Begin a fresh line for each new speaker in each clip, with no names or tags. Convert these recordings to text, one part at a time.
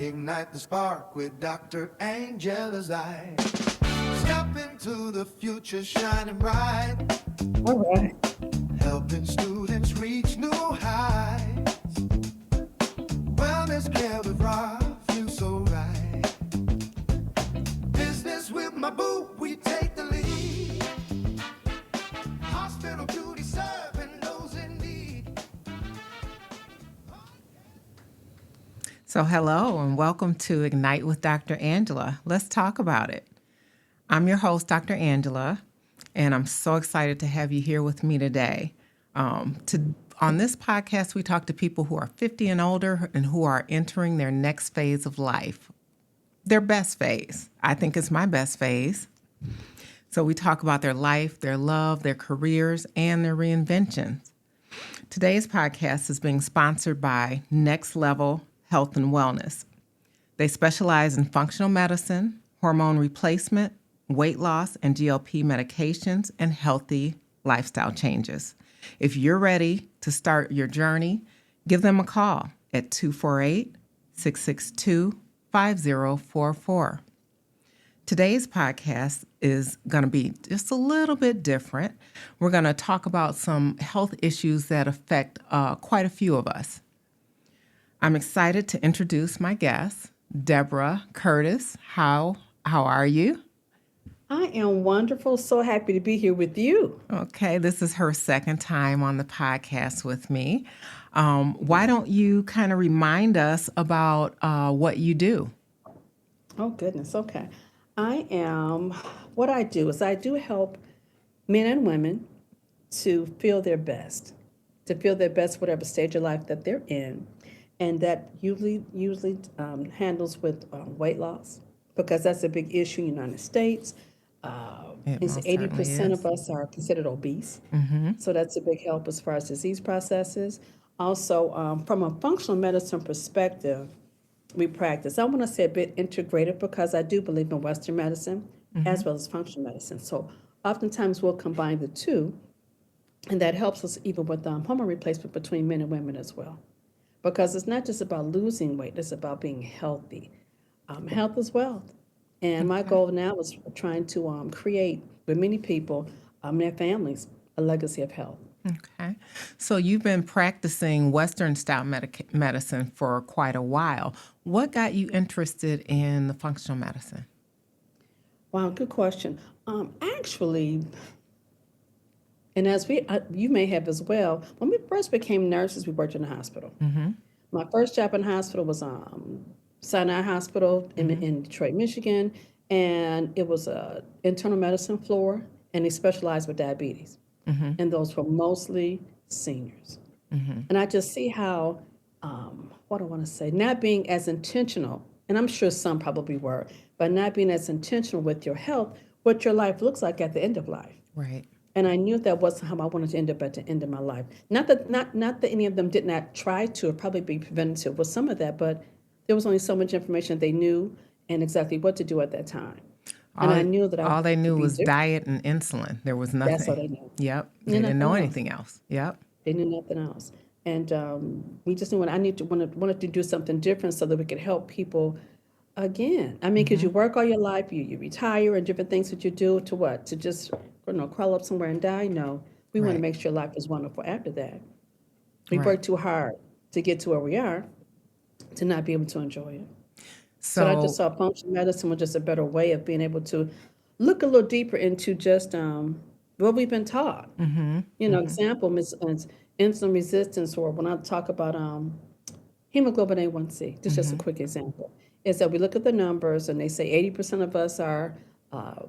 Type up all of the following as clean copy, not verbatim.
Ignite the spark with Dr. Angella's eye. Step into the future shining bright.
All right.
Helping students reach new heights. Wellness care with Rob, you so right. Business with my boo, we take the lead. Hospital beauty serving those in need.
So hello and welcome to Ignite with Dr. Angela. Let's talk about it. I'm your host, Dr. Angela, and I'm so excited to have you here with me today. On this podcast, we talk to people who are 50 and older and who are entering their next phase of life, their best phase. I think it's my best phase. So we talk about their life, their love, their careers, and their reinventions. Today's podcast is being sponsored by Next Level Health and Wellness. They specialize in functional medicine, hormone replacement, weight loss, and GLP medications, and healthy lifestyle changes. If you're ready to start your journey, give them a call at 248-662-5044. Today's podcast is going to be just a little bit different. We're going to talk about some health issues that affect quite a few of us. I'm excited to introduce my guest, Deborah Curtis. How are you?
I am wonderful. So happy to be here with you.
Okay, this is her second time on the podcast with me. Why don't you kind of remind us about what you do?
Oh, goodness. Okay. What I do is I do help men and women to feel their best, whatever stage of life that they're in. And that usually handles with weight loss, because that's a big issue in the United States.
It
It's
most
80%
certainly
of
is.
us are considered obese. So that's a big help as far as disease processes. Also, from a functional medicine perspective, we practice, I want to say, a bit integrative, because I do believe in Western medicine as well as functional medicine. So oftentimes we'll combine the two, and that helps us even with hormone replacement between men and women as well. Because it's not just about losing weight, it's about being healthy. Health is wealth. And my
Okay.
goal now is trying to create, with many people, their families, a legacy of health.
Okay. So you've been practicing Western style medicine for quite a while. What got you interested in the functional medicine?
Wow, good question. Actually, and you may have as well, when we first became nurses, we worked in the hospital. My first job in the hospital was Sinai Hospital in Detroit, Michigan, and it was a internal medicine floor, and they specialized with diabetes, and those were mostly seniors. And I just see how, what I want to say, not being as intentional, and I'm sure some probably were, but not being as intentional with your health, what your life looks like at the end of life.
Right.
And I knew that wasn't how I wanted to end up at the end of my life. Not that any of them did not try to, or probably be preventative with some of that, but there was only so much information they knew and exactly what to do at that time. And I
All,
knew that I
all they
wanted to
knew
be
was
different.
diet and insulin. There was
That's all
nothing.
they knew.
Yep.
Knew
They didn't
nothing
know
else.
anything else. Yep.
They knew nothing else. And we just knew when wanted to do something different so that we could help people again. I mean, because you work all your life, you retire, and different things that you do to what? To just, crawl up somewhere and die? No. We want to
Right.
make sure life is wonderful after that. We
Right.
work too hard to get to where we are to not be able to enjoy it. So I just
So,
saw functional medicine was just a better way of being able to look a little deeper into just what we've been taught. Example, insulin resistance, or when I talk about hemoglobin A1C, this is just a quick example, is that we look at the numbers and they say 80% of us are, uh,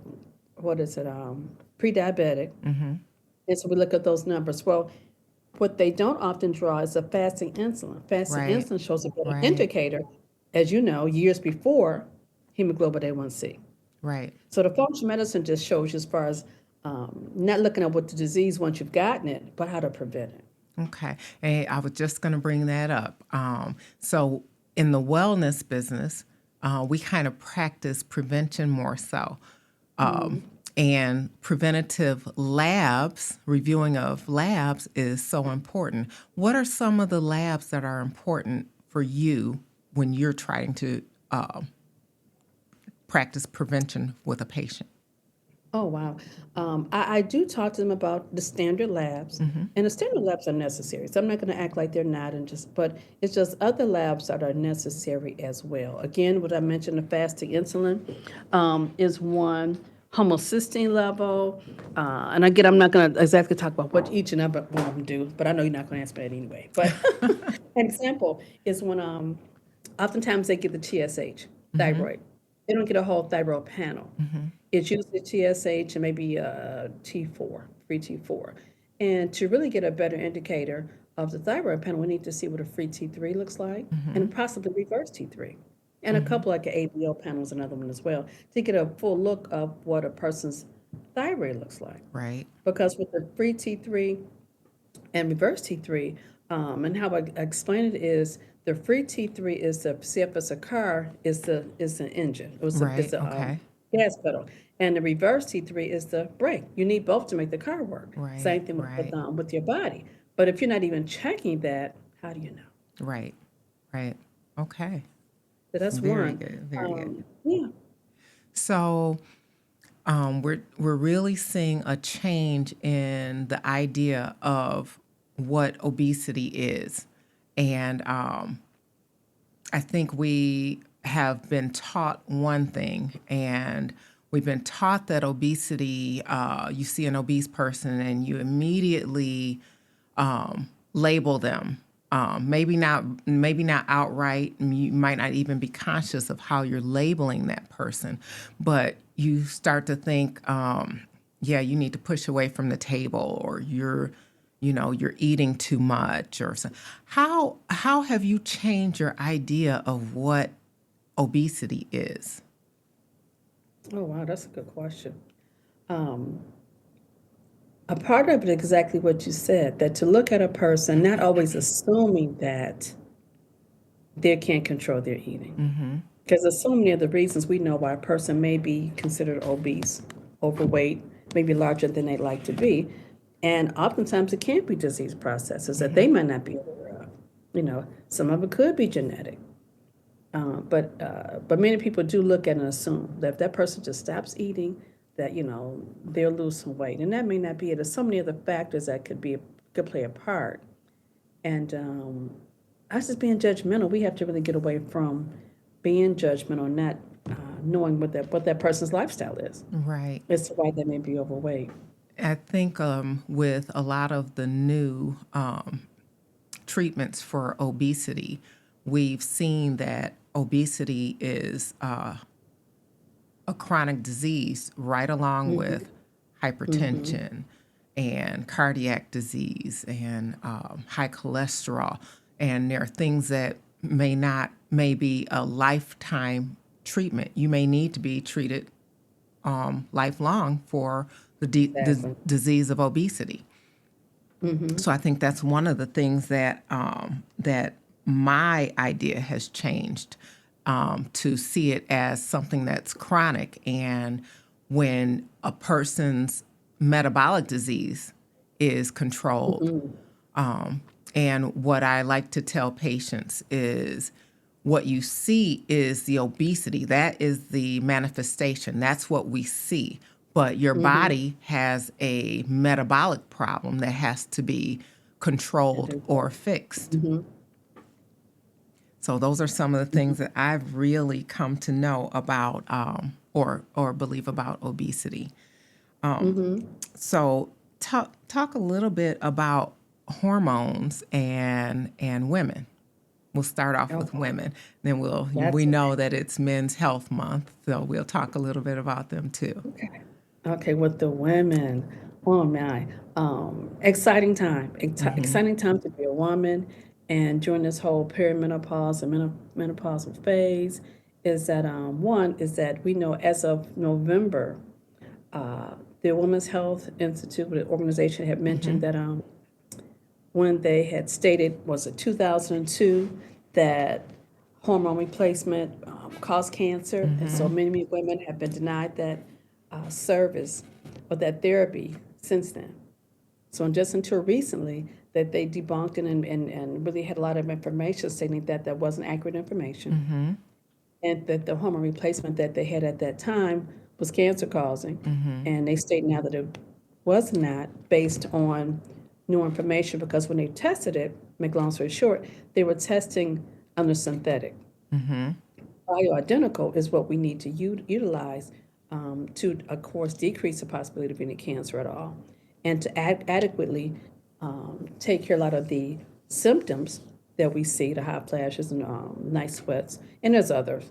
pre-diabetic. And so we look at those numbers. Well, what they don't often draw is a fasting insulin. Fasting
right.
insulin shows a better
Right.
indicator, as you know, years before hemoglobin A1C.
Right.
So the functional medicine just shows you as far as not looking at what the disease once you've gotten it, but how to prevent it.
Okay. Hey, I was just going to bring that up. So in the wellness business, we kind of practice prevention more so. And preventative labs, reviewing of labs is so important. What are some of the labs that are important for you when you're trying to practice prevention with a patient?
Oh, wow. I do talk to them about the standard labs, and the standard labs are necessary. So I'm not going to act like they're not, but it's just other labs that are necessary as well. Again, what I mentioned, the fasting insulin is one, homocysteine level, and again, I'm not going to exactly talk about what each and every one of them do, but I know you're not going to ask me that anyway. But an example is when oftentimes they get the TSH, thyroid. They don't get a whole thyroid panel. It's usually TSH and maybe T4, free T4. And to really get a better indicator of the thyroid panel, we need to see what a free T3 looks like and possibly reverse T3. And a couple like an ABO panel is another one as well to get a full look of what a person's thyroid looks like.
Right.
Because with the free T3 and reverse T3, and how I explain it is the free T3 is the, see if it's a car, is the engine. It's
Right.
a
Okay.
gas pedal. And the reverse T3 is the brake. You need both to make the car work.
Right,
Same thing
right.
with your body. But if you're not even checking that, how do you know?
Right. Right. Okay.
So that's
Very
one.
good. Very good.
Yeah.
So we're really seeing a change in the idea of what obesity is, and I think we have been taught one thing, and we've been taught that obesity. You see an obese person, and you immediately label them. Maybe not outright. You might not even be conscious of how you're labeling that person, but you start to think, yeah, you need to push away from the table, or you're eating too much, or so. How have you changed your idea of what obesity is?
Oh, wow, that's a good question. A part of it, exactly what you said, that to look at a person, not always assuming that they can't control their eating. Because there's so many of the reasons we know why a person may be considered obese, overweight, maybe larger than they'd like to be. And oftentimes it can be disease processes that they might not be aware of. Some of it could be genetic. But many people do look at and assume that if that person just stops eating, that they'll lose some weight, and that may not be it. There's so many other factors that could play a part. And us just being judgmental, we have to really get away from being judgmental, not knowing what that person's lifestyle is.
Right.
As to why they may be overweight.
I think with a lot of the new treatments for obesity, we've seen that obesity is a chronic disease right along with hypertension and cardiac disease and high cholesterol. And there are things that may be a lifetime treatment. You may need to be treated lifelong for the disease of obesity. So I think that's one of the things that that my idea has changed, to see it as something that's chronic. And when a person's metabolic disease is controlled, and what I like to tell patients is what you see is the obesity. That is the manifestation. That's what we see. But your body has a metabolic problem that has to be controlled or fixed. So those are some of the things that I've really come to know about or believe about obesity. So talk a little bit about hormones and women. We'll start off with women. Then we know that it's Men's Health Month, so we'll talk a little bit about them too.
Okay, with the women, oh my, exciting time, exciting time to be a woman. And during this whole perimenopause and menopausal phase, is that one is that we know as of November, the Women's Health Institute, the organization, had mentioned that when they had stated, was it 2002, that hormone replacement caused cancer, and so many women have been denied that service or that therapy since then. So just until recently, that they debunked and really had a lot of information stating that that wasn't accurate information, and that the hormone replacement that they had at that time was cancer causing. And they state now that it was not based on new information, because when they tested it, make long story short, they were testing under synthetic. Bioidentical is what we need to utilize to, of course, decrease the possibility of any cancer at all, and to adequately take care of a lot of the symptoms that we see, the hot flashes and night sweats, and there's other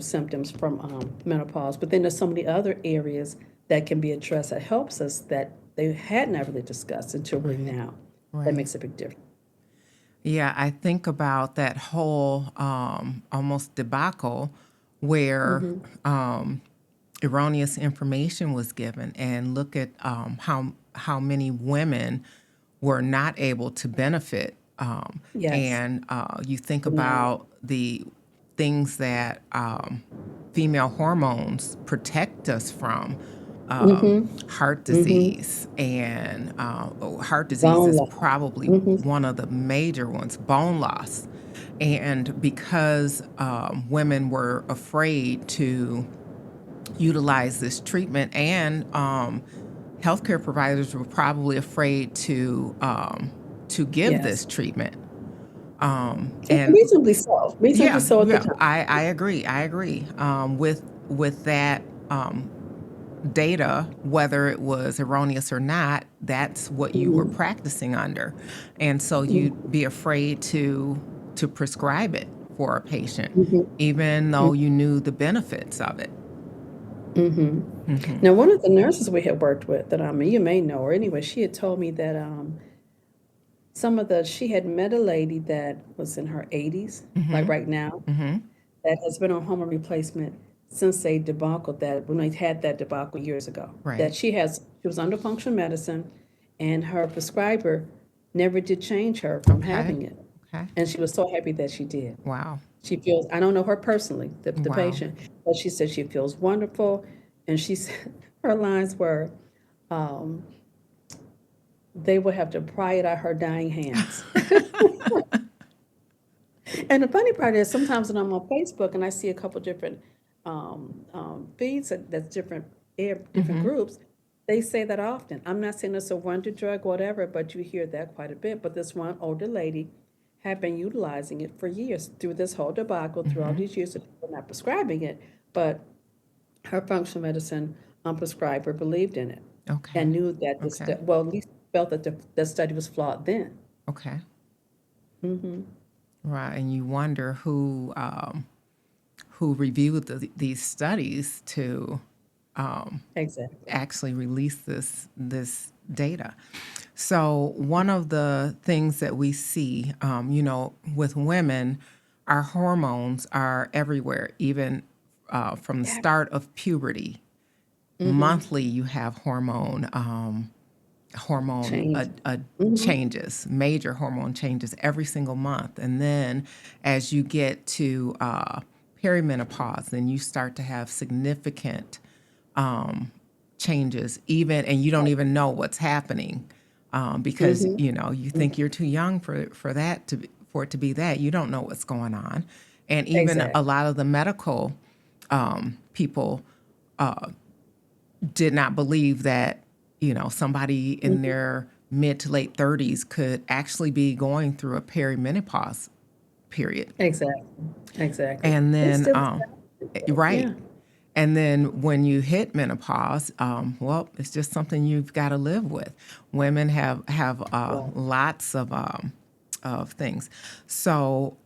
symptoms from menopause. But then there's so many other areas that can be addressed that helps us that they had not really discussed until really now. That makes a big difference.
Yeah, I think about that whole almost debacle where erroneous information was given, and look at how many women were not able to benefit.
Yes.
And you think about the things that female hormones protect us from. Heart disease, and heart disease
Bone
is
loss.
probably one of the major ones, bone loss. And because women were afraid to utilize this treatment, and healthcare providers were probably afraid to give
Yes.
this treatment.
And reasonably so. Reasonably so at the time.
I agree. With that data, whether it was erroneous or not, that's what you were practicing under, and so you'd be afraid to prescribe it for a patient, even though you knew the benefits of it.
Now, one of the nurses we had worked with that you may know her anyway, she had told me that she had met a lady that was in her 80s, like right now, that has been on hormone replacement since they debunkled that, when they had that debacle years ago.
Right.
That she was under functional medicine, and her prescriber never did change her from having it.
Okay.
And she was so happy that she did.
Wow.
She feels, I don't know her personally, the
Wow.
patient, but she said she feels wonderful. And she said, her lines were, they would have to pry it out her dying hands. And the funny part is, sometimes when I'm on Facebook and I see a couple different feeds that's different groups, they say that often. I'm not saying it's a wonder drug, whatever, but you hear that quite a bit. But this one older lady had been utilizing it for years through this whole debacle, through all these years of people not prescribing it, but her functional medicine prescriber believed in it.
Okay.
And knew that at least felt that the study was flawed then.
Okay. Right, and you wonder who reviewed these studies to
Exactly.
actually release this data. So one of the things that we see, with women, our hormones are everywhere, even from the start of puberty. Monthly, you have hormone changes, major hormone changes every single month. And then as you get to perimenopause, then you start to have significant changes, and you don't even know what's happening because you think you're too young for it to be that. You don't know what's going on. And even a lot of the medical people did not believe that somebody in their mid to late 30s could actually be going through a perimenopause period.
Exactly.
And then, right.
Yeah.
And then when you hit menopause, it's just something you've got to live with. Women have lots of things. So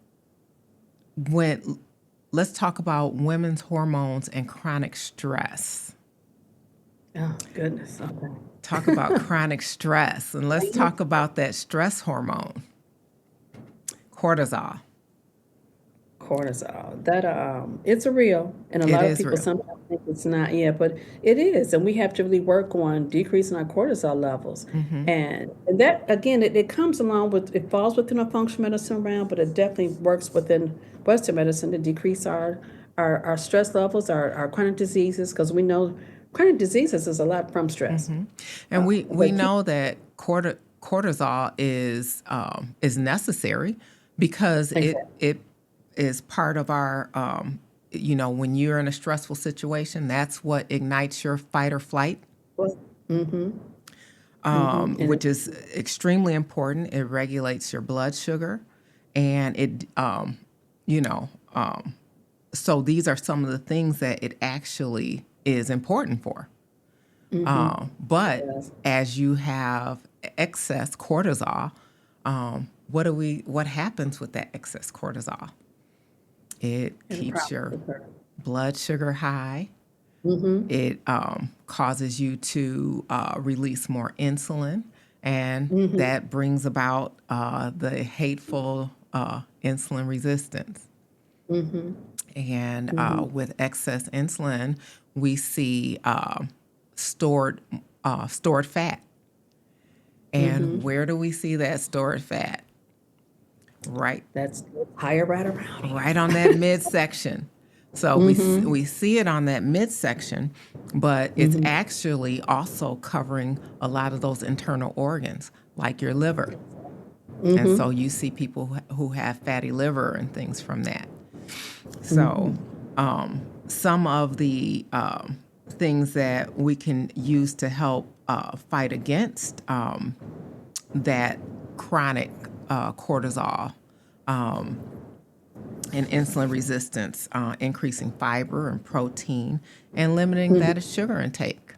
let's talk about women's hormones and chronic stress.
Oh, goodness. Okay.
Talk about chronic stress, and let's talk about that stress hormone, cortisol.
That it's a real, and a lot of people
real.
sometimes think it's not. Yeah, but it is, and we have to really work on decreasing our cortisol levels. And that again, it comes along with, it falls within a functional medicine realm, but it definitely works within Western medicine to decrease our stress levels, our chronic diseases, because we know chronic diseases is a lot from stress.
And we know that cortisol is necessary because
Exactly.
it is part of our when you're in a stressful situation, that's what ignites your fight or flight,
Mm-hmm. Mm-hmm. And
which is extremely important. It regulates your blood sugar, and you know, so these are some of the things that it actually is important for. But
yes,
as you have excess cortisol, what happens with that excess cortisol? It
and
keeps
problems
your
occur.
blood sugar high.
Mm-hmm.
It causes you to release more insulin, and
Mm-hmm.
that brings about the hateful insulin resistance.
Mm-hmm.
And
Mm-hmm.
with excess insulin, we see stored stored fat.
Mm-hmm.
And where do we see that stored fat? Right,
That's higher right around here.
right on that midsection. So
Mm-hmm.
we see it on that midsection, but it's
Mm-hmm.
actually also covering a lot of those internal organs, like your liver. And
Mm-hmm.
so you see people who have fatty liver and things from that.
Mm-hmm.
So some of the things that we can use to help fight against that chronic cortisol and insulin resistance, increasing fiber and protein, and limiting that sugar intake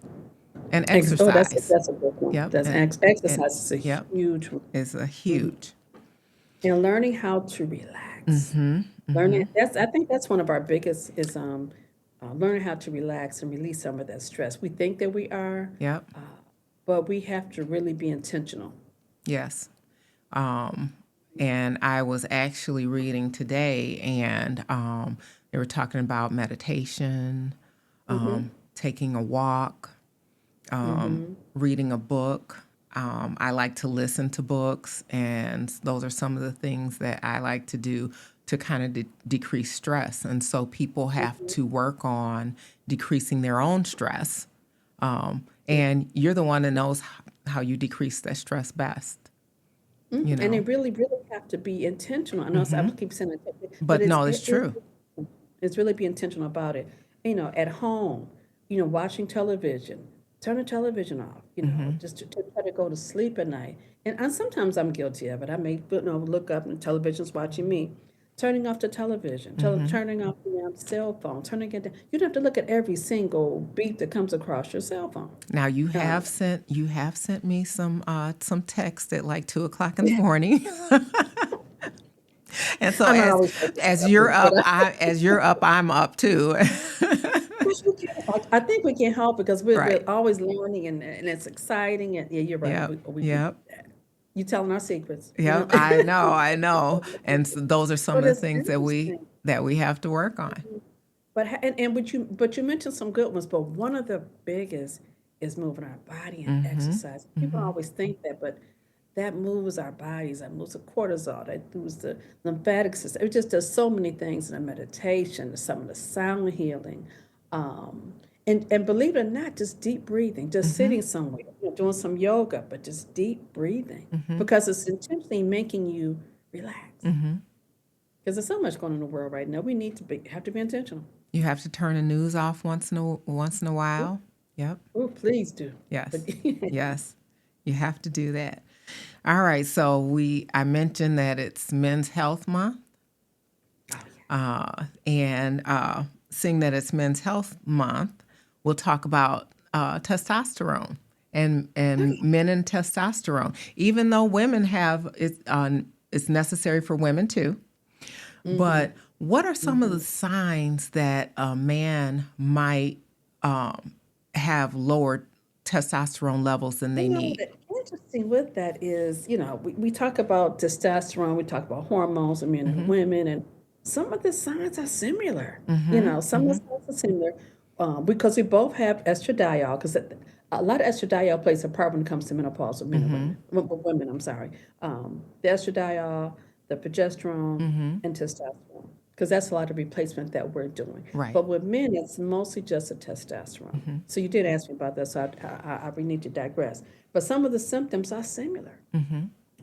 and
Oh,
exercise.
that's a good one.
Yep,
That's
and
exercise is a
yep,
huge one.
is a
Mhm.
huge.
And learning how to relax. Learning that's I think that's one of our biggest is learning how to relax and release some of that stress. We think that we are,
Yep,
but we have to really be intentional.
yes. And I was actually reading today, and they were talking about meditation,
Mm-hmm.
taking a walk,
Mm-hmm.
reading a book. I like to listen to books, and those are some of the things that I like to do to kind of decrease stress. And so people have to work on decreasing their own stress. And you're the one that knows how you decrease that stress best, you
And they
know.
really, really have to be intentional. I know I keep saying it, but
But no, it's true.
it's really be intentional about it. At home, watching television, turn the television off. Just to try to go to sleep at night. And sometimes I'm guilty of it. I may look up and television's watching me. Turning off the television, turning off the cell phone, turning it down. You don't have to look at every single beat that comes across your cell phone.
Now
Um,
you have sent me some text at like 2 o'clock in the morning. And so
I'm not always like this, but
as you're up, I'm up too.
Yes, we can. I think we can help because we're
Right.
always learning and it's exciting. And yeah, you're right.
Yep.
We do
Yep.
that. You telling our secrets,
Yep. I know. I know. And so those are some
But
of the
it's
things
interesting.
that we have to work on.
But you mentioned some good ones. But one of the biggest is moving our body and exercise. People always think that, but that moves our bodies. That moves the cortisol. That moves the lymphatic system. It just does so many things in the meditation, some of the sound healing. Um, and believe it or not, just deep breathing, just sitting somewhere, doing some yoga, but just deep breathing because it's intentionally making you relax. Because there's so much going on in the world right now. We need to have to be intentional.
You have to turn the news off once in a while. Yep.
Oh, please do. But
Yes. Yes. You have to do that. All right. So I mentioned that it's Men's Health Month. And seeing that it's Men's Health Month, we'll talk about testosterone and men and testosterone. Even though women have it's necessary for women too. But what are some of the signs that a man might have lower testosterone levels than they need?
The interesting with that is, we talk about testosterone, we talk about hormones in men and women, and some of the signs are similar. Some of the signs are similar because we both have estradiol, because a lot of estradiol plays a part when it comes to menopause with men and women. With women, I'm sorry. The estradiol, the progesterone, and testosterone. because that's a lot of replacement that we're doing.
Right.
But with men, it's mostly just a testosterone. So you did ask me about that, so I need to digress. But some of the symptoms are similar.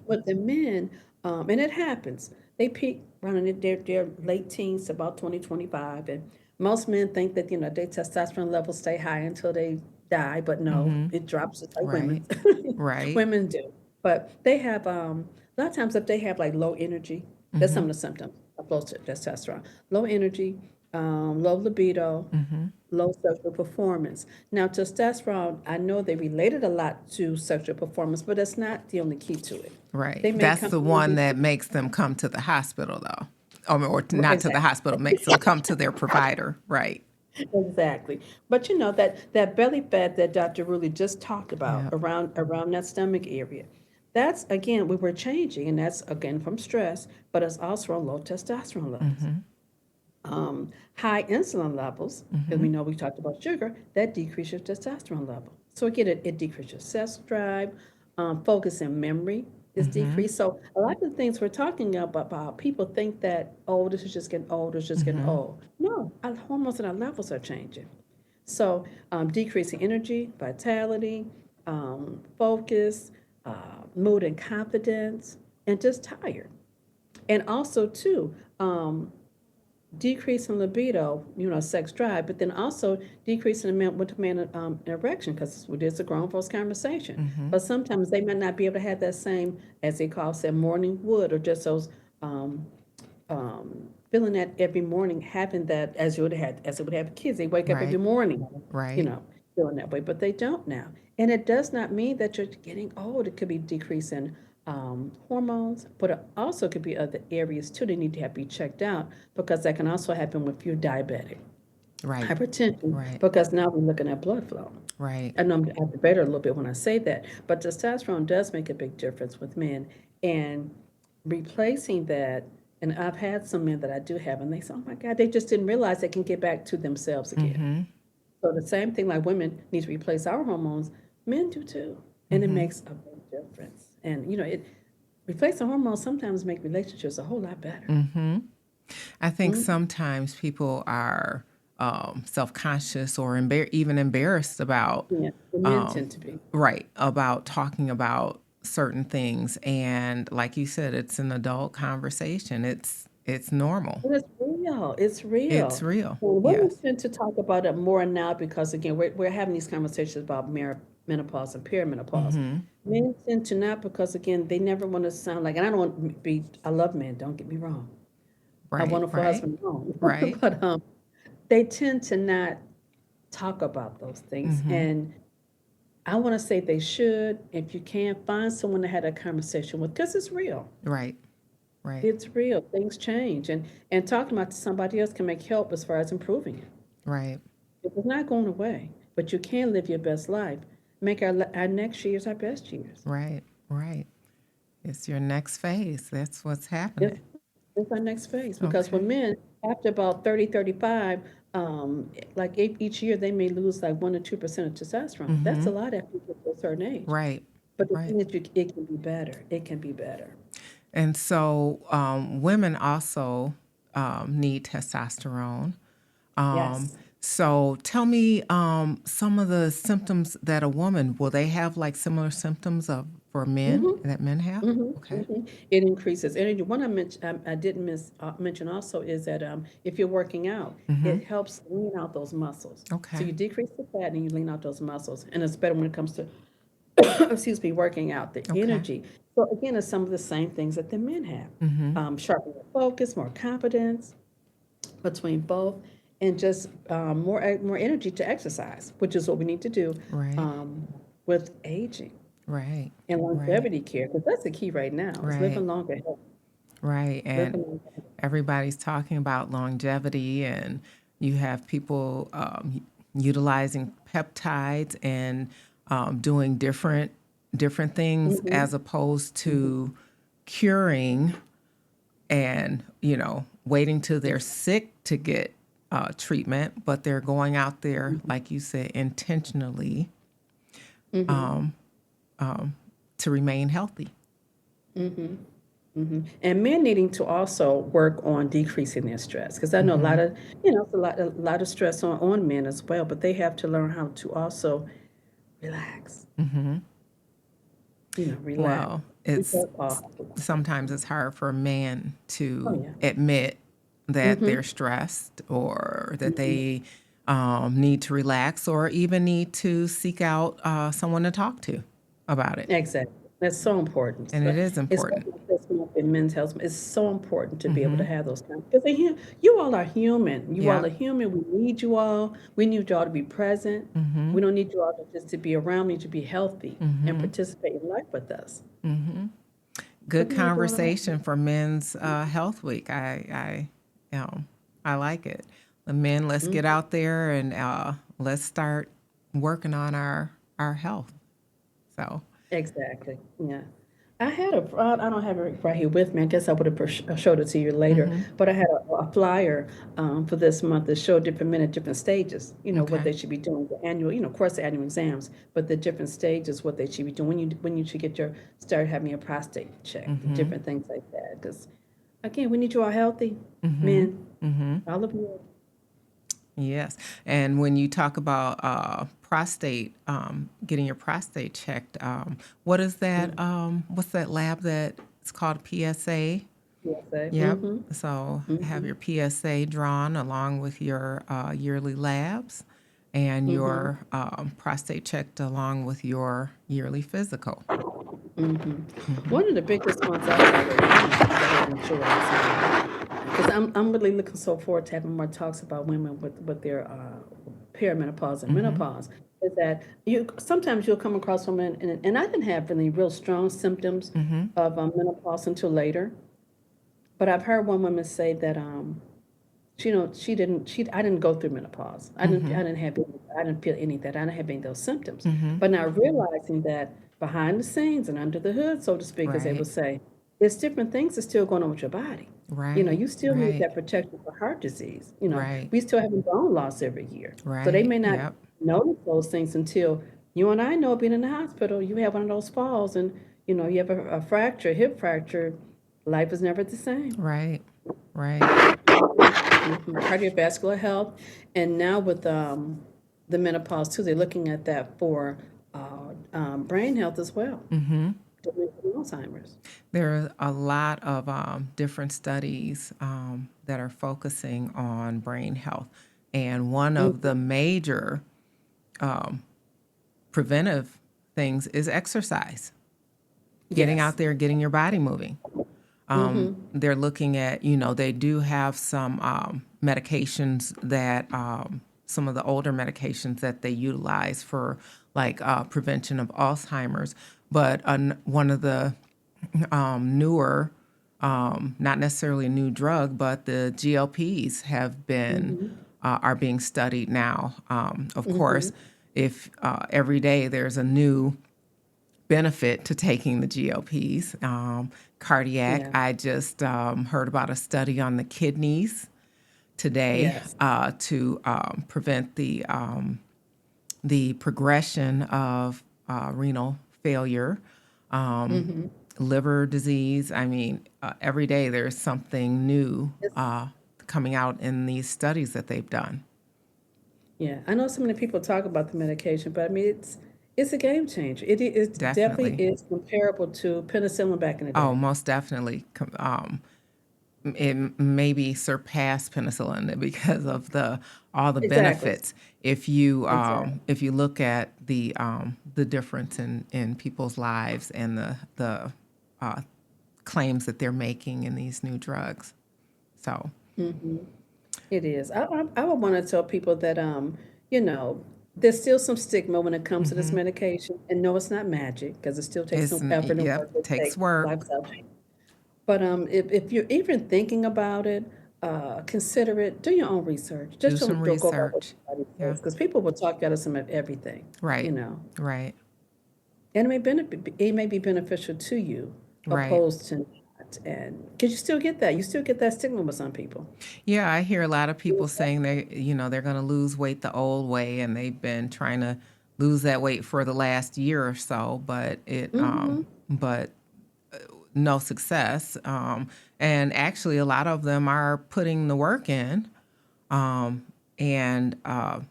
With the men, and it happens, they peak around in their late teens to about 2025. And most men think that, their testosterone levels stay high until they die, but no, it drops just like women.
Right. Right.
Women do. But they have, a lot of times if they have like low energy, that's some of the symptoms of low testosterone. Low energy, low libido, low sexual performance. Now, testosterone, I know they related a lot to sexual performance, but that's not the only key to it.
Right.
They may
That's
come
the
to
one
you-
that makes them come to the hospital, though. Or not to the
Exactly.
hospital, makes them come to their provider. Right.
Exactly. But that belly fat that Dr. Ruley just talked about
Yeah.
around that stomach area, that's again, we were changing, and that's again from stress, but it's also on low testosterone levels. High insulin levels, because we know we talked about sugar, that decreases testosterone level. So again, it decreases sex drive, focus and memory is decreased. So a lot of the things we're talking about, people think that, oh, this is just getting old, it's just getting old. No, our hormones and our levels are changing. So decreasing energy, vitality, focus, mood and confidence, and just tired. And also too, decrease in libido, sex drive, but then also decrease in amount with man erection, because it's a grown folks conversation. But sometimes they might not be able to have that same, as they call it, morning wood, or just those feeling that every morning, having that as it would have kids. They wake up every
Right.
morning,
Right.
feeling that way, but they don't now. And it does not mean that you're getting old. It could be decreasing hormones, but it also could be other areas too. They need to be checked out, because that can also happen if you're diabetic,
Right.
hypertension,
Right.
because now we're looking at blood flow.
Right.
I know I debate a little bit when I say that, but testosterone does make a big difference with men. And replacing that, and I've had some men that I do have, and they say, oh my God, they just didn't realize they can get back to themselves again. So the same thing, like women need to replace our hormones, men do too. And it makes a big difference. And, replacing hormones sometimes make relationships a whole lot better.
I think sometimes people are self-conscious or even embarrassed about
Yeah, the men tend to be.
right, about talking about certain things. And like you said, it's an adult conversation. It's normal.
But it's real. It's
It's
real.
real.
And women
Yes.
tend to talk about it more now because, again, we're having these conversations about menopause and perimenopause. Men tend to not, because, again, they never want to sound like, and I don't want to be, I love men, don't get me wrong. I
Right.
want for
Right.
husband wrong.
Right.
But they tend to not talk about those things. And I want to say they should. If you can, find someone to have that conversation with, because it's real.
Right. Right.
It's real. Things change. And talking about to somebody else can make help as far as improving it.
Right.
It's not going away, but you can live your best life. Make our next years our best years.
Right. Right. It's your next phase. That's what's
It's,
happening.
it's our next phase. Because with
Okay.
men, after about 30, 35, like each year, they may lose like 1 or 2% of testosterone. That's a lot after you get to a certain age.
Right.
But the
Right.
thing is, it can be better. It can be better.
And so women also need testosterone.
Yes.
So tell me some of the symptoms that a woman, will they have like similar symptoms for men that men have? Okay.
It increases energy. One I didn't mention also is that if you're working out, it helps lean out those muscles. So
Okay.
you decrease the fat and you lean out those muscles, and it's better when it comes to excuse me, working out the
Okay.
energy. So again, it's some of the same things that the men have. Sharper focus, more confidence between both, and just more energy to exercise, which is what we need to do
Right.
with aging
Right.
and
Right.
longevity care, because that's the key right now, is
Right.
living longer,
Right.
living
And
longer.
everybody's talking about longevity, and you have people utilizing peptides and doing different things as opposed to curing and waiting till they're sick to get treatment, but they're going out there, like you said, intentionally to remain healthy.
And men needing to also work on decreasing their stress, because I know a lot
Hmm.
of, it's a lot of stress on men as well, but they have to learn how to also relax,
Hmm.
relax.
Well,
We
it's
both all have to learn that.
sometimes it's hard for a man
Oh,
to
yeah.
admit that
Mm-hmm.
they're stressed or that
Mm-hmm.
they need to relax or even need to seek out someone to talk to about it.
Exactly. That's so important.
And it is important.
Especially this month in Men's Health. It's so important to be able to have those kind because you all are human. You all are
Yep.
human. We need you all. We need you all to be present.
Hmm.
We don't need you all to just to be around. We need you to be healthy and
Hmm.
participate in life with us. So
Good
we need you all to have
conversation for Men's Health Week. I like it. The men, let's get
Mhm.
out there and let's start working on our health. So,
Exactly. Yeah. I don't have it right here with me. I guess I would have showed it to you later. But I had a flyer for this month that showed different men at different stages, what
okay.
they should be doing, the annual, of course, the annual exams, but the different stages, what they should be doing when you should start having your prostate checked, different things like that. Because, again, we need you all healthy, men, all of you.
Yes. And when you talk about prostate, getting your prostate checked, what is that? What's that lab that it's called PSA?
PSA.
Yep. So have
Mm-hmm.
your PSA drawn along with your yearly labs and
Mm-hmm.
your prostate checked along with your yearly physical.
One of the biggest ones I have is the head and shoulders, because I'm really looking so forward to having more talks about women with their perimenopause and menopause. Is that you sometimes you'll come across women, and I didn't have any real strong symptoms of menopause until later, but I've heard one woman say that I didn't go through menopause. I didn't feel any of that. I didn't have any of those symptoms. But now realizing that behind the scenes and under the hood, so to speak, as they
Right.
would say, there's different things that's still going on with your body.
Right.
You still need
Right.
that protection for heart disease.
Right.
We still having bone loss every year. So they
Right.
may not
Yep.
notice those things until you and I know being in the hospital, you have one of those falls and you have a fracture, hip fracture, life is never the same.
Right. Right.
Cardiovascular health, and now with the menopause too, they're looking at that for brain health as well, dementia and Alzheimer's.
There are a lot of different studies that are focusing on brain health. And one of the
Mhm.
major preventive things is exercise, getting
Yes.
out there, getting your body moving. They're looking at, they do have some medications that, some of the older medications that they utilize for like prevention of Alzheimer's. But one of the newer, not necessarily a new drug, but the GLPs have been
Mhm.
are being studied now. Of
Mhm.
course, if every day there's a new benefit to taking the GLPs, cardiac.
Yeah.
I just heard about a study on the kidneys today
Yes.
to prevent the progression of renal failure,
Mhm.
liver disease. I mean, every day there's something new
It's,
coming out in these studies that they've done.
yeah, I know so many people talk about the medication, but I mean it's a game changer. It definitely
Definitely.
is comparable to penicillin back in the
Oh,
day.
most definitely. It maybe surpass penicillin because of the all the
Exactly.
benefits. If you
Exactly.
look at the difference in people's lives and the uh, claims that they're making in these new drugs. So,
It is. I would want to tell people that, you know, there's still some stigma when it comes to this medication. And no, it's not magic because it still takes some effort and
yep,
work to
takes
take
work.
lifestyle change. But if you're even thinking about it, consider it. Do your own research.
Do
Just
some
don't go by what
research.
somebody
Yeah,
says because people will talk you out of some of everything, you
right,
know.
right,
And it may be beneficial to you
right.
opposed to not. And because you still get that stigma with some people.
Yeah, I hear a lot of people saying they're going to lose weight the old way, and they've been trying to lose that weight for the last year or so. But
Mm-hmm.
but no success. And actually, a lot of them are putting the work in, and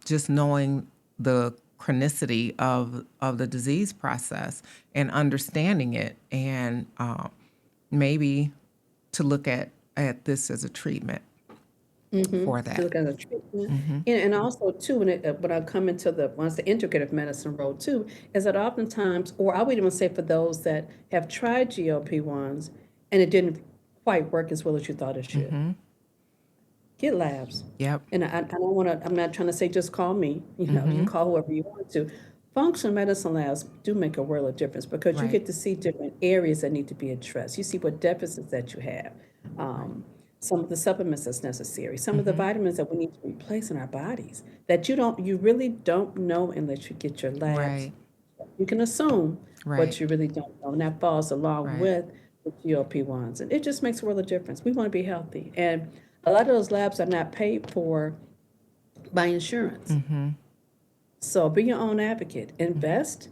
just knowing the chronicity of the disease process and understanding it, and maybe to look at this as a treatment for
To
that.
look at the treatment. And also too, when I come into once the integrative medicine role too, is that oftentimes, or I would even say for those that have tried GLP-1s and it didn't quite work as well as you thought it should, get labs.
Yep.
And I don't want to, I'm not trying to say just call me, you know, you can call whoever you want to. Functional medicine labs do make a world of difference because you
Right.
get to see different areas that need to be addressed. You see what deficits that you have, some of the supplements that's necessary, some of the vitamins that we need to replace in our bodies that you really don't know unless you get your labs.
Right.
You can assume, but
Right.
you really don't know. And that falls along
Right.
with the GLP-1s. And it just makes a world of difference. We want to be healthy. And a lot of those labs are not paid for by insurance. So be your own advocate. Invest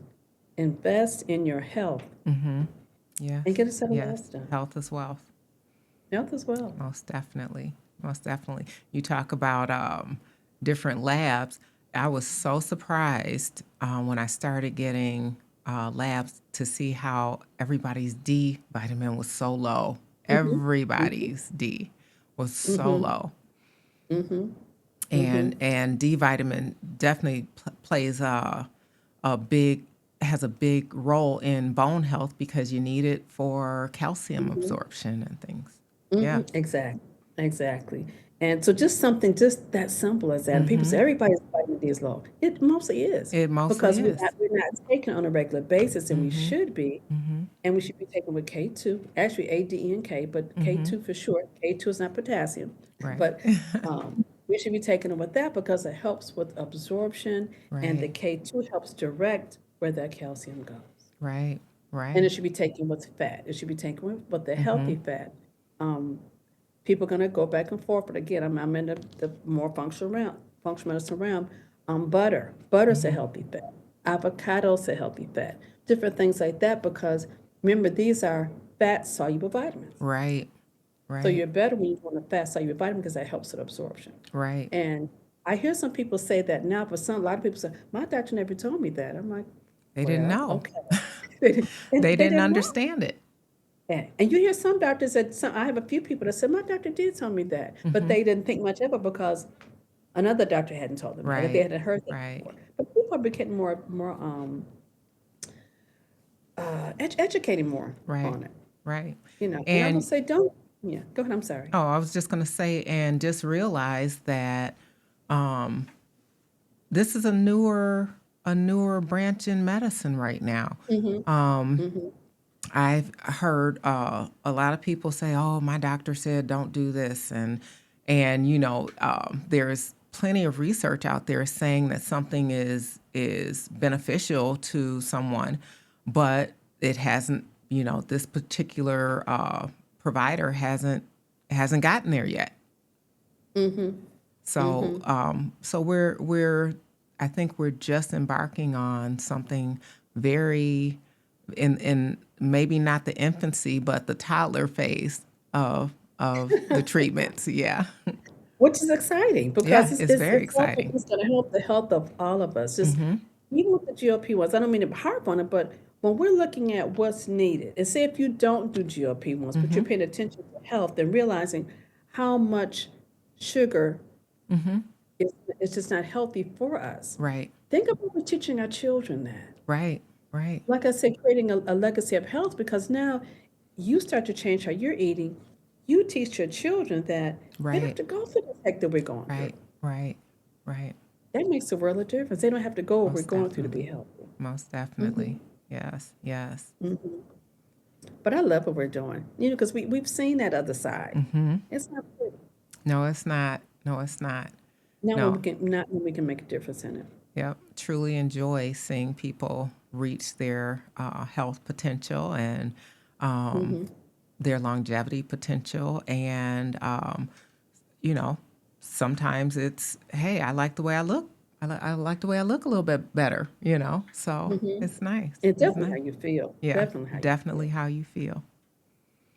in your health
Yes.
and get a set of labs
Yes.
done.
Health is wealth.
Health as well.
Most definitely. Most definitely. You talk about different labs. I was so surprised when I started getting labs to see how everybody's D vitamin was so low. Everybody's D was so low. And D vitamin definitely plays a big has a big role in bone health because you need it for calcium absorption and things. Yeah.
Exactly. And so just something just that simple as that. And people say everybody's vitamin D is low. It mostly is
It mostly
because
is.
we're not taking on a regular basis, and we should be. And we should be taking with K2, actually A, D, E, and K, but K2 for short. K2 is not potassium,
Right.
but we should be taking it with that because it helps with absorption, and the
Right.
K2 helps direct where that calcium goes.
Right.
And it
Right.
should be taken with fat. It should be taken with the healthy fat. People are going to go back and forth, but again, I'm in the more functional medicine realm. Butter's a healthy fat. Avocado's a healthy fat. Different things like that because remember, these are fat-soluble vitamins.
Right.
So
Right.
you're better when you want a fat-soluble vitamin because that helps with absorption.
Right.
And I hear some people say that now, but a lot of people say, my doctor never told me that. I'm like,
They didn't
well,
know.
okay. They didn't- and
They
they
didn't
didn't know.
understand it.
Yeah. And you hear some doctors I have a few people that said, my doctor did tell me that, but they didn't think much of it because another doctor hadn't told them that, if they
Right.
hadn't heard that
Right.
before. But people are getting more educating more
Right.
on it,
Right.
you know. And I will
And
say, don't, yeah, go ahead, I'm sorry.
I was just going to say, and just realize that this is a newer branch in medicine right now. I've heard a lot of people say, "Oh, my doctor said don't do this," and there's plenty of research out there saying that something is beneficial to someone, but it hasn't. This particular provider hasn't gotten there yet. So we're I think we're just embarking on something very in maybe not the infancy, but the toddler phase of the treatments. Yeah.
Which is exciting because
Yeah, it's very
it's helpful.
exciting.
It's going to help the health of all of us. Just even with the GLP-1s, I don't mean to harp on it, but when we're looking at what's needed, and say if you don't do GLP-1s, but you're paying attention to health and realizing how much sugar is just not healthy for us.
Right.
Think about we're teaching our children that.
Right. Right.
Like I said, creating a legacy of health because now you start to change how you're eating. You teach your children that they don't have
Right.
to go through the heck that we're going
Right.
through.
Right. Right.
That makes a world of difference. They don't have to go where we're
Most
going through to be
definitely.
healthy.
Most definitely. Yes. Yes.
But I love what we're doing, because we've seen that other side. It's not pretty.
No, it's not. No, it's not.
Not
No.
when we can make a difference in it.
Yep. Truly enjoy seeing people reach their health potential and their longevity potential. And, sometimes it's, hey, I like the way I look. I like the way I look a little bit better, So it's nice.
It's
It's
definitely
nice.
how you feel.
Yeah.
Definitely how you
Definitely how you feel.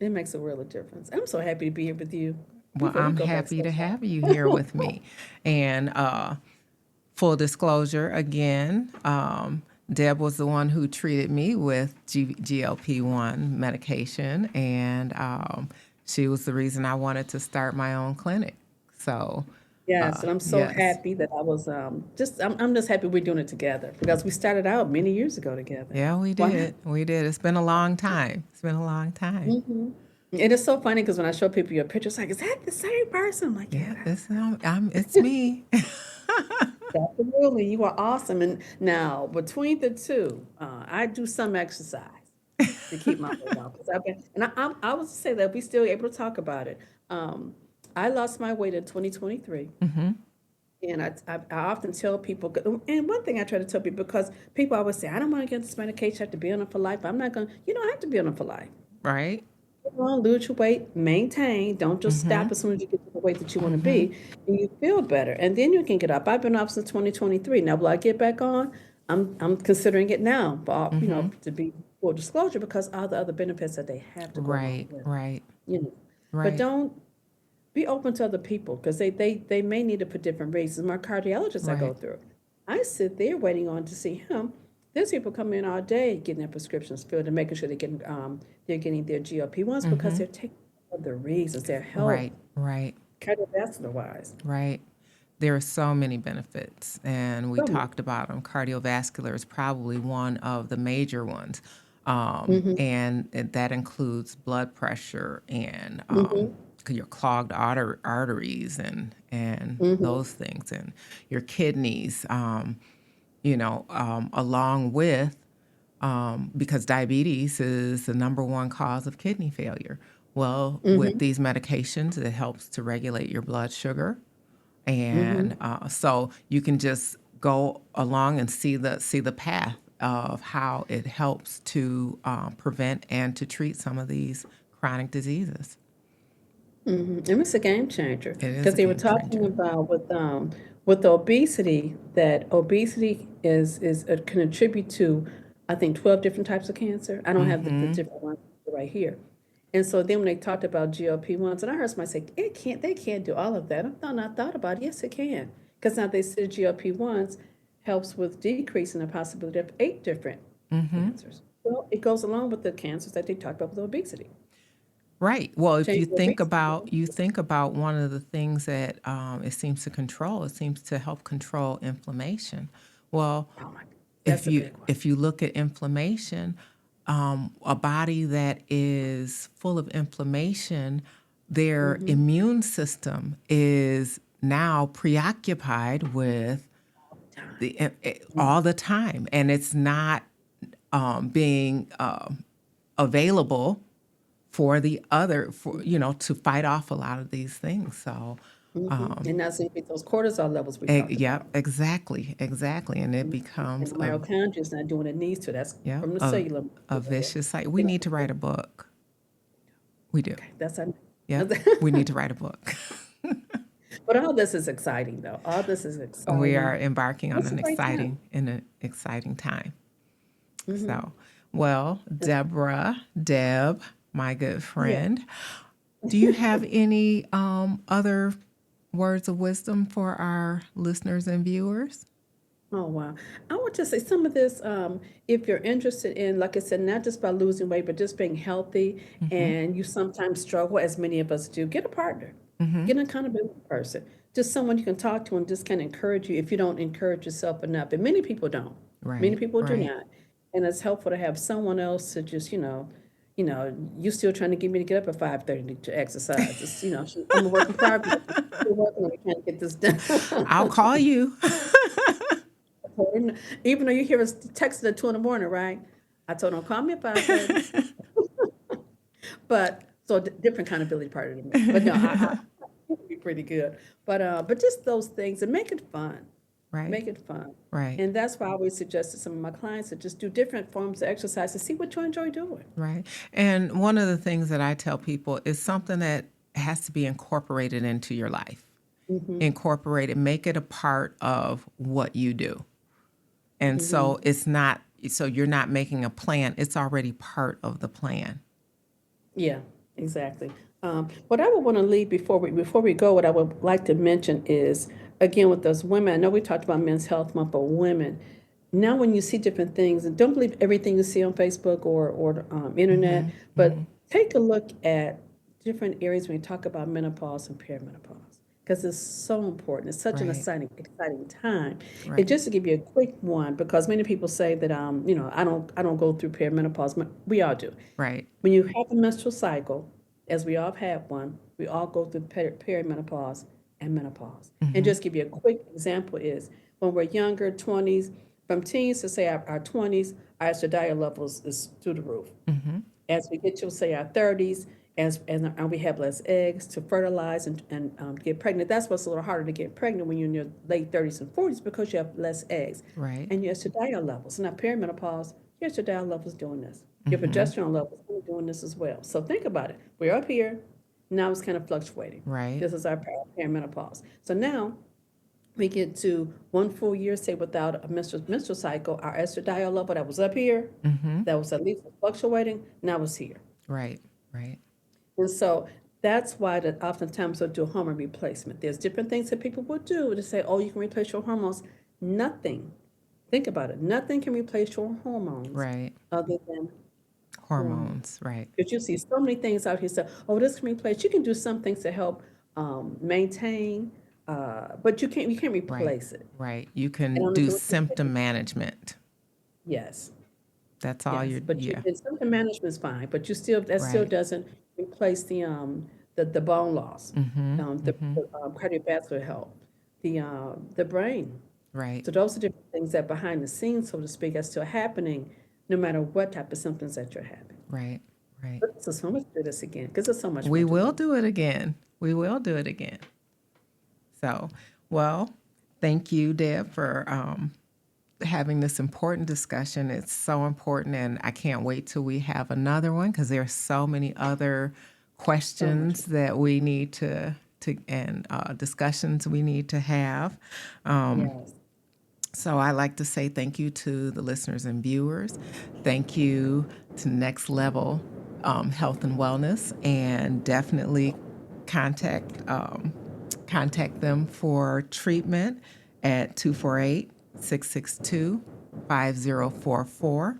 It makes a real difference. I'm so happy to be here with you.
Well,
We
I'm
go back
happy
so
to
far.
have you here with me. And full disclosure again, Deb was the one who treated me with GLP-1 medication, and she was the reason I wanted to start my own clinic. So,
Yes, and I'm so
yes.
happy that I was I'm just happy we're doing it together because we started out many years ago together.
Yeah, we
Why not?
did. We did. It's been a long time. It's been a long time.
Hmm. It is so funny because when I show people your pictures, like, is that the same person? I'm like, yeah,
Yeah, it's me.
Dr. Ruley, you are awesome. And now between the two, I do some exercise to keep my weight off. 'Cause I've been, and I was to say that we still able to talk about it. Um, I lost my weight in 2023. And I often tell people, and one thing I try to tell people, because people always say, I don't want to get this medication, I have to be on it for life. I'm not going to, you don't have to be on it for life.
Right?
Go on, lose your weight, maintain. Don't just stop as soon as you get to the weight that you want to be, and you feel better. And then you can get up. I've been off since 2023. Now, will I get back on? I'm considering it now, but to be full disclosure, because all the other benefits that they have to go along
Right,
with,
right,
you know. But
right,
don't be open to other people because they may need it for different reasons. My cardiologist I go
right,
through, I sit there waiting on to see him. There's people coming in all day getting their prescriptions filled and making sure they're getting their GLP-1s because they're taking other reasons, their health,
right, right,
cardiovascular wise.
right. There are so many benefits, and we
So much.
talked about them. Cardiovascular is probably one of the major ones, and that includes blood pressure and your clogged arteries and those things, and your kidneys. Along with because diabetes is the number one cause of kidney failure. Well, with these medications, it helps to regulate your blood sugar, and so you can just go along and see the path of how it helps to prevent and to treat some of these chronic diseases.
And it's a game changer
It is
because
a
they were
game
talking
changer.
about with the obesity that obesity is can attribute to I think 12 different types of cancer. I don't have the different ones right here. And so then when they talked about GLP-1s, and I heard somebody say, they can't do all of that. I thought about it. Yes, it can. Because now they said GLP-1s helps with decreasing the possibility of 8 different cancers. Well, it goes along with the cancers that they talked about with obesity.
Right. Well, if
Change
you
the
think
obesity.
about one of the things that it seems to control, it seems to help control inflammation. Well,
Oh my, that's a big one.
if you look at inflammation, a body that is full of inflammation, their immune system is now preoccupied with all the time, and it's not being available for the other for to fight off a lot of these things. So
And that's increase those cortisol levels we talked
yep,
about.
exactly, and it
And
becomes
the mitochondria is not doing what it needs to. That's
yep
from the
a,
cellular
a
level.
vicious cycle. We need to write a book. We do.
Okay, that's our,
Yep, we need to write a book.
but all this is exciting though. All this is
We are
exciting.
embarking on
It's a great time.
an exciting time. So, well, Deb, my good
Yeah.
friend, do you have any other words of wisdom for our listeners and viewers?
Oh, wow. I would just say some of this, if you're interested in, like I said, not just by losing weight, but just being healthy, and you sometimes struggle, as many of us do, get a partner, get an accountability person, just someone you can talk to and just kind of encourage you if you don't encourage yourself enough. And many people don't. Many
Right,
people do
right.
not. And it's helpful to have someone else to just, you still trying to get me to get up at 5:30 to exercise. It's, I'm a work in progress. Still working on it, trying to get this
I'll
done.
call you.
Even though you hear us texting at 2 in the morning, right? I told them, call me at 5:30. But so different accountability part of me. But no, I it'll be pretty good. But just those things and make it fun.
Right,
Make it fun.
right,
And that's why I always suggest to some of my clients to just do different forms of exercise to see what you enjoy doing.
right. And one of the things that I tell people is something that has to be incorporated into your life. Incorporate it, make it a part of what you do. And so so you're not making a plan, it's already part of the plan.
Yeah. Exactly. What I would want to leave before we go, what I would like to mention is, again, with those women. I know we talked about Men's Health Month, but women. Now, when you see different things, and don't believe everything you see on Facebook or internet, but take a look at different areas when you talk about menopause and perimenopause, because it's so important. It's such an
Right.
exciting time. And
Right.
just to give you a quick one, because many people say that I don't go through perimenopause. We all do.
Right.
When you have a menstrual cycle, as we all have had one, we all go through perimenopause and menopause. And just give you a quick example is when we're younger, 20s, from teens to say our 20s, our estradiol levels is through the roof. As we get to say our 30s, and we have less eggs to fertilize and get pregnant. That's what's a little harder to get pregnant when you're in your late 30s and 40s because you have less eggs.
Right.
And your estradiol levels. Now, perimenopause, your estradiol levels doing this. Your progesterone levels are doing this as well. So think about it. We're up here. Now it's kind of fluctuating.
Right.
This is our perimenopause. So now we get to 1 full year, say, without a menstrual cycle, our estradiol level that was up here, that was at least fluctuating, now it's here.
Right. Right.
And so that's why that oftentimes they'll do a hormone replacement. There's different things that people will do to say, oh, you can replace your hormones. Nothing. Think about it. Nothing can replace your hormones
Right.
other than hormones.
Hormones. Right.
Because you see so many things out here say, oh, this can replace. You can do some things to help maintain, but you can't
Right.
replace it.
Right. You
And
can
only
do
do what you can.
symptom management.
Yes.
That's all
Yes,
you're,
but
yeah.
symptom management is fine, but that still
Right.
doesn't replace the bone loss, the cardiovascular health, the brain.
Right.
So those are different things that behind the scenes, so to speak, are still happening, no matter what type of symptoms that you're having.
Right. Right.
But so much do this again, because there's so much
We
more to
will
know.
do it again. We will do it again. So, well, thank you, Deb, for having this important discussion. It's so important, and I can't wait till we have another one because there are so many other questions that we need to and discussions we need to have.
Yes.
So I like to say thank you to the listeners and viewers. Thank you to Next Level Health and Wellness, and definitely contact contact them for treatment at 248-662-5044.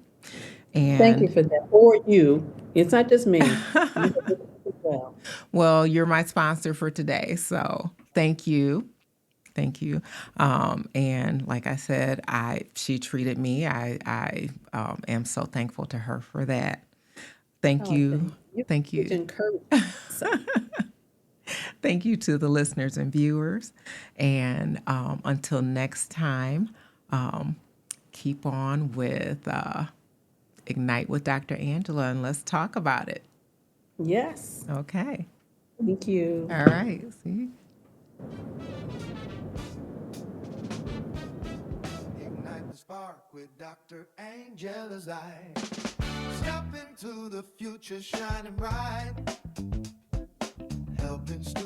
Thank you
And
for that. Or you. It's not just me. You have it as well.
well, you're my sponsor for today, so thank you. Thank you. And like I said, she treated me. I am so thankful to her for that. Thank
Oh,
you.
thank you.
Thank
It's
you.
encouraging. So,
Thank you to the listeners and viewers. And until next time, keep on with Ignite with Dr. Angela, and let's talk about it.
yes.
Okay.
Thank you.
All right. See?
Ignite the spark with Dr. Angela's eye. Step into the future shining bright. Helping students